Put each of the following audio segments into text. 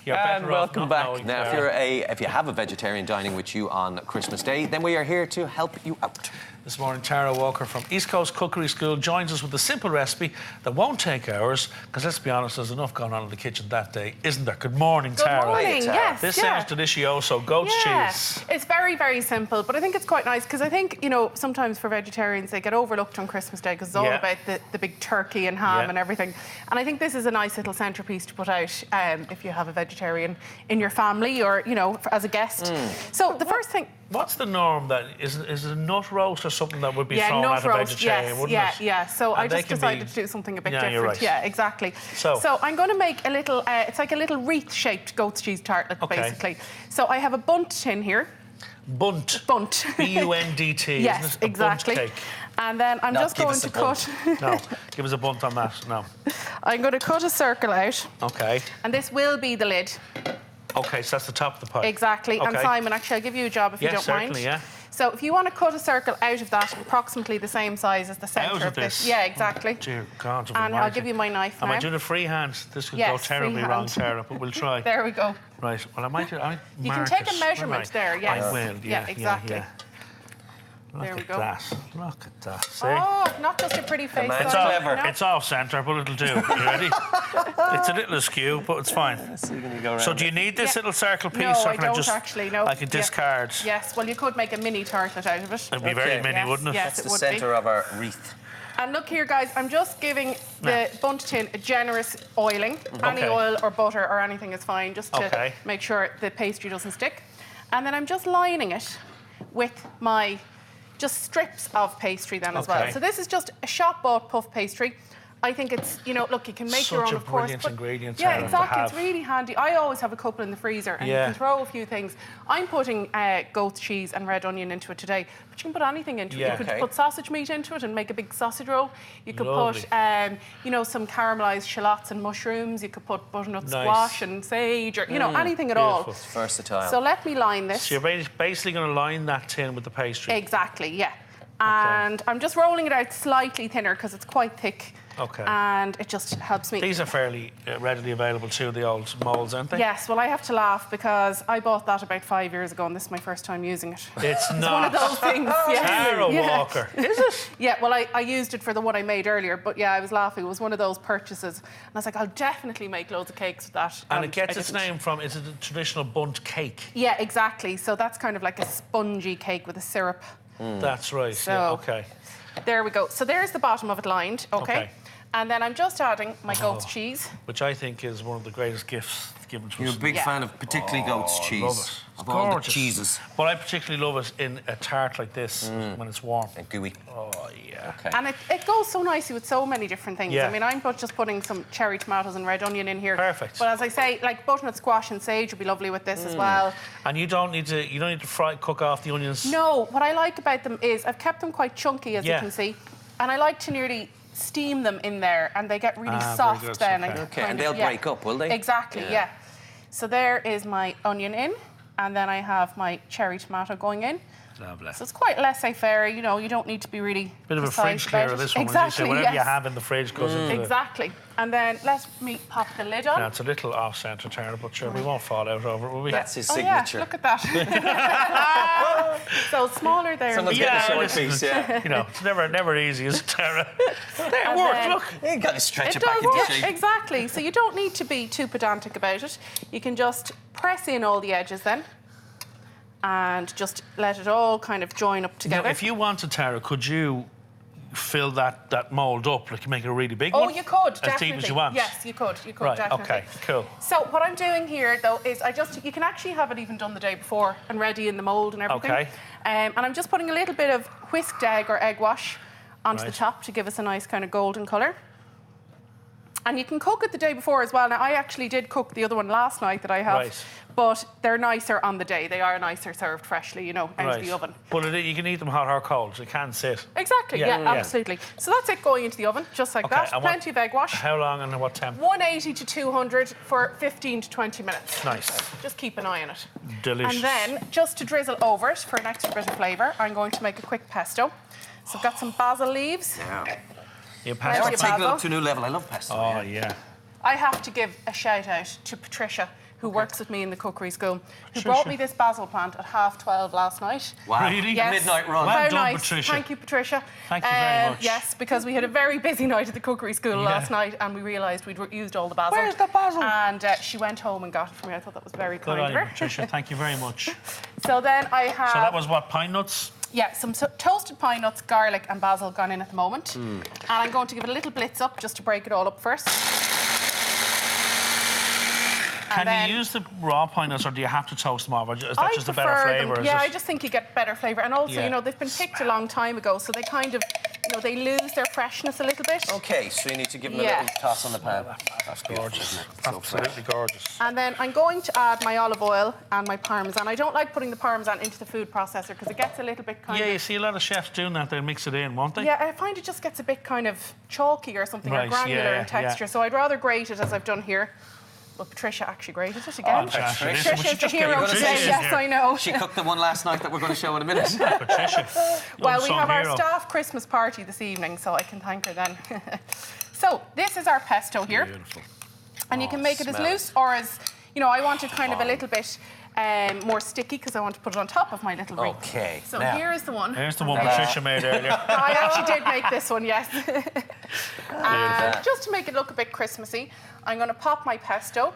You're And welcome back. Now, if you have a vegetarian dining with you on Christmas Day, then we are here to help you out. This morning, Tara Walker from East Coast Cookery School joins us with a simple recipe that won't take hours, because let's be honest, there's enough going on in the kitchen that day, isn't there? Good morning, Tara. Good morning, yes. This sounds delicioso, goat's cheese. It's very, very simple, but I think it's quite nice, because I think, you know, sometimes for vegetarians, they get overlooked on Christmas Day, because it's all about the big turkey and ham and everything. And I think this is a nice little centrepiece to put out if you have a vegetarian in your family or, you know, as a guest. So the first thing... What's the norm then? Is it a nut roast or something that would be thrown at a vegetarian, wouldn't it? Yeah. So I just decided to do something a bit different. You're right. Yeah, exactly. So I'm going to make a little, it's like a little wreath-shaped goat's cheese tartlet, basically. So I have a bundt tin here. Bunt. B-U-N-D-T, yes, isn't it? Exactly. Bunt cake. And then I'm just going to cut... No, give us a bunt on that, no. I'm going to cut a circle out. OK. And this will be the lid. OK, so that's the top of the pie. Exactly. Okay. And Simon, actually, I'll give you a job if you don't mind. Yeah. So if you want to cut a circle out of that, approximately the same size as the centre of this. Yeah, exactly. Dear God, and I'll give you my knife now. Am I doing a freehand? This could go terribly wrong, Tara, but we'll try. There we go. Right. Well, I might do... You can take a measurement there, yes. I will, yeah. Exactly. There we go. Look at that. See? Oh, not just a pretty face. It's off centre, but it'll do. You ready? It's a little askew, but it's fine. So do you need this little circle piece? No, or I can don't just, actually, no. I can discard? Yes, well, you could make a mini tartlet out of it. It'd be very mini, wouldn't it? Yes, That's the centre of our wreath. And look here, guys, I'm just giving the bundt tin a generous oiling. Any oil or butter or anything is fine, just to make sure the pastry doesn't stick. And then I'm just lining it with my strips of pastry then as well. So this is just a shop-bought puff pastry. I think it's, you know, look, you can make your own, of course. Such a brilliant ingredient. Yeah, exactly. It's really handy. I always have a couple in the freezer, and you can throw a few things. I'm putting goat's cheese and red onion into it today, but you can put anything into it. You could put sausage meat into it and make a big sausage roll. You could put, you know, some caramelised shallots and mushrooms. You could put butternut squash and sage, or, you know, anything at all. It's versatile. So let me line this. So you're basically going to line that tin with the pastry? Exactly, yeah. And I'm just rolling it out slightly thinner because it's quite thick. And it just helps me. These are fairly readily available too, the old moulds, aren't they? Yes, well, I have to laugh because I bought that about 5 years ago and this is my first time using it. It's not. It's one of those things. Tara Walker. Is it? Yeah, well, I used it for the one I made earlier, but yeah, I was laughing. It was one of those purchases. And I was like, I'll definitely make loads of cakes with that. And it gets its name from, is it a traditional bundt cake? Yeah, exactly. So that's kind of like a spongy cake with a syrup. That's right, so, there we go. So there's the bottom of it lined, okay? And then I'm just adding my goat's cheese. Which I think is one of the greatest gifts given to us. You're a big fan of particularly goat's cheese. Love it. Of all the cheeses. But I particularly love it in a tart like this when it's warm. And gooey. Oh, yeah. And it goes so nicely with so many different things. I mean, I'm just putting some cherry tomatoes and red onion in here. Perfect. But as I say, like butternut squash and sage would be lovely with this as well. And you don't need to cook off the onions? No, what I like about them is I've kept them quite chunky, as you can see. And I like to nearly steam them in there and they get really soft then. And they'll break up, will they? Exactly, yeah. So there is my onion in, and then I have my cherry tomato going in. Lovely. So it's quite laissez-faire, you know, you don't need to be really bit of a fridge clearer, this one. Exactly, whatever you have in the fridge goes into Exactly. And then let me pop the lid on. Now, it's a little off-centre, Tara, but sure, we won't fall out over it, will we? That's his signature. Yeah, look at that. So smaller there. Someone's getting a short piece, You know, it's never easy, is it, Tara? It worked, look. You got to stretch it does back into work, shape. exactly. So you don't need to be too pedantic about it. You can just press in all the edges then. And just let it all kind of join up together. Now, if you wanted, Tara, could you fill that mould up, like make it a really big one? Oh, you could, definitely. As deep as you want? Yes, you could, right, definitely. OK, cool. So what I'm doing here, though, is you can actually have it even done the day before and ready in the mould and everything. OK. And I'm just putting a little bit of whisked egg or egg wash onto the top to give us a nice kind of golden colour. And you can cook it the day before as well. Now, I actually did cook the other one last night that I have, but they're nicer on the day. They are nicer served freshly, you know, out of the oven. But you can eat them hot or cold. You can sit. Exactly, yeah, absolutely. So that's it going into the oven, just like that. Plenty of egg wash. How long and what temp? 180 to 200 for 15 to 20 minutes. Nice. Just keep an eye on it. Delicious. And then, just to drizzle over it for an extra bit of flavour, I'm going to make a quick pesto. So I've got some basil leaves. Yeah. Pesto. Take it up to a new level. I love pesto. Oh, yeah. I have to give a shout out to Patricia, who works with me in the cookery school, who brought me this basil plant at 12:30 last night. Wow. Really? Yes. Midnight run. Well Very done, nice. Patricia. Thank you, Patricia. Thank you very much. Yes, because we had a very busy night at the cookery school last night, and we realised we'd used all the basil. Where's the basil? And she went home and got it for me. I thought that was very Good kind on of you, her. Patricia. Thank you very much. So then I have... So that was what, pine nuts? Yeah, some toasted pine nuts, garlic and basil gone in at the moment. And I'm going to give it a little blitz up just to break it all up first. Can you use the raw pine nuts or do you have to toast them off? Or is that just a better prefer flavour? them. Yeah, I just think you get better flavour. And also, Yeah. you know, they've been picked a long time ago, so they kind of, you know, they lose their freshness a little bit. Okay, so you need to give them a Yeah. little toss on the pan. That's Gorgeous. beautiful, isn't it? So fresh. Absolutely gorgeous. And then I'm going to add my olive oil and my parmesan. I don't like putting the parmesan into the food processor because it gets a little bit kind Yeah, of... you see a lot of chefs doing that. They mix it in, won't they? Yeah, I find it just gets a bit kind of chalky or something, or Right, granular yeah, in texture. yeah. So I'd rather grate it as I've done here. But Patricia actually grated it again. Oh, Patricia, Patricia. we should Patricia's the just get hero Patricia today, in yes, here. I know. She cooked the one last night that we're going to show in a minute. Patricia. Well, we unsung have our hero. staff Christmas party this evening, so I can thank her then. So this is our pesto here. Beautiful. And you can make it as smell loose or as, you know, I want it kind of a little bit more sticky because I want to put it on top of my little wreath. Okay. So now, here is the one. Here's the one Patricia made earlier. I actually did make this one, yes. And just to make it look a bit Christmassy, I'm going to pop my pesto,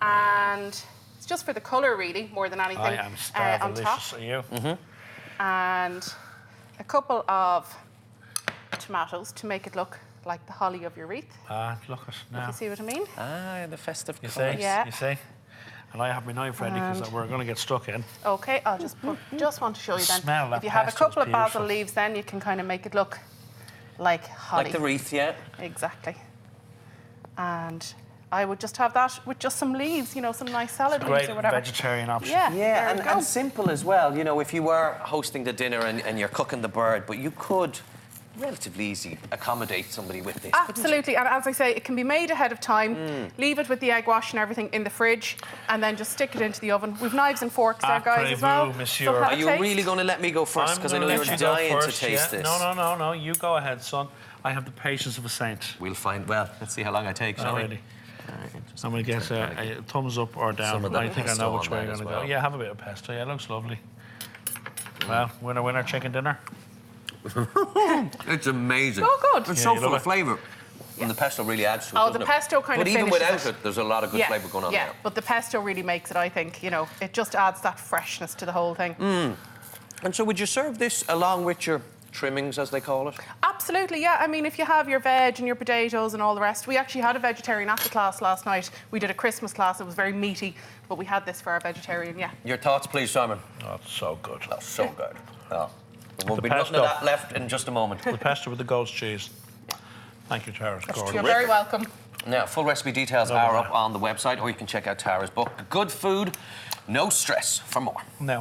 and it's just for the colour, really, more than anything. I am on top. starvelicious. Are you? And a couple of tomatoes to make it look like the holly of your wreath. Look at now. You see what I mean? the festive You colours. see? Yeah. You see? And I have my knife ready because we're going to get stuck in. Okay, I'll just want to show you then. Smell that if you have a pesto's couple of basil beautiful. leaves, then you can kind of make it look like holly. Like the wreath, yeah. Exactly. And I would just have that with just some leaves, you know, some nice salad leaves Great or whatever. vegetarian option. Yeah, there Yeah, we and, go. and simple as well. You know, if you were hosting the dinner and you're cooking the bird, but you could relatively easy accommodate somebody with this. Absolutely, and as I say, it can be made ahead of time. Leave it with the egg wash and everything in the fridge, and then just stick it into the oven. We've knives and forks there, guys, as well. Après-vous, monsieur. So have Are a you taste. really going to let me go first? Because I know you're dying to taste this. No. You go ahead, son. I have the patience of a saint. We'll find. Well, let's see how long I take, shall we? Already. I'm going to get a thumbs up or down. Some of the I think I pesto know which on way that you're going as to well. go. Yeah, have a bit of pesto. Yeah, it looks lovely. Well, winner, chicken dinner. It's amazing. Oh, good. It's Yeah, so you full love of flavour. And the pesto really adds to it. Oh, doesn't the it? pesto kind but of even finishes without it, there's a lot of good flavour going on yeah, there. but the pesto really makes it, I think, you know, it just adds that freshness to the whole thing. And so would you serve this along with your trimmings, as they call it? Absolutely, yeah. I mean, if you have your veg and your potatoes and all the rest. We actually had a vegetarian at the class last night. We did a Christmas class. It was very meaty, but we had this for our vegetarian, yeah. Your thoughts, please, Simon. Oh, it's so good. That's so good. Oh. There won't be pesto. nothing of that left in just a moment. The pesto with the goat's cheese. Thank you, Tara. It's gorgeous. You're very welcome. Now, full recipe details are up on the website, or you can check out Tara's book, Good Food, No Stress, for more. Now,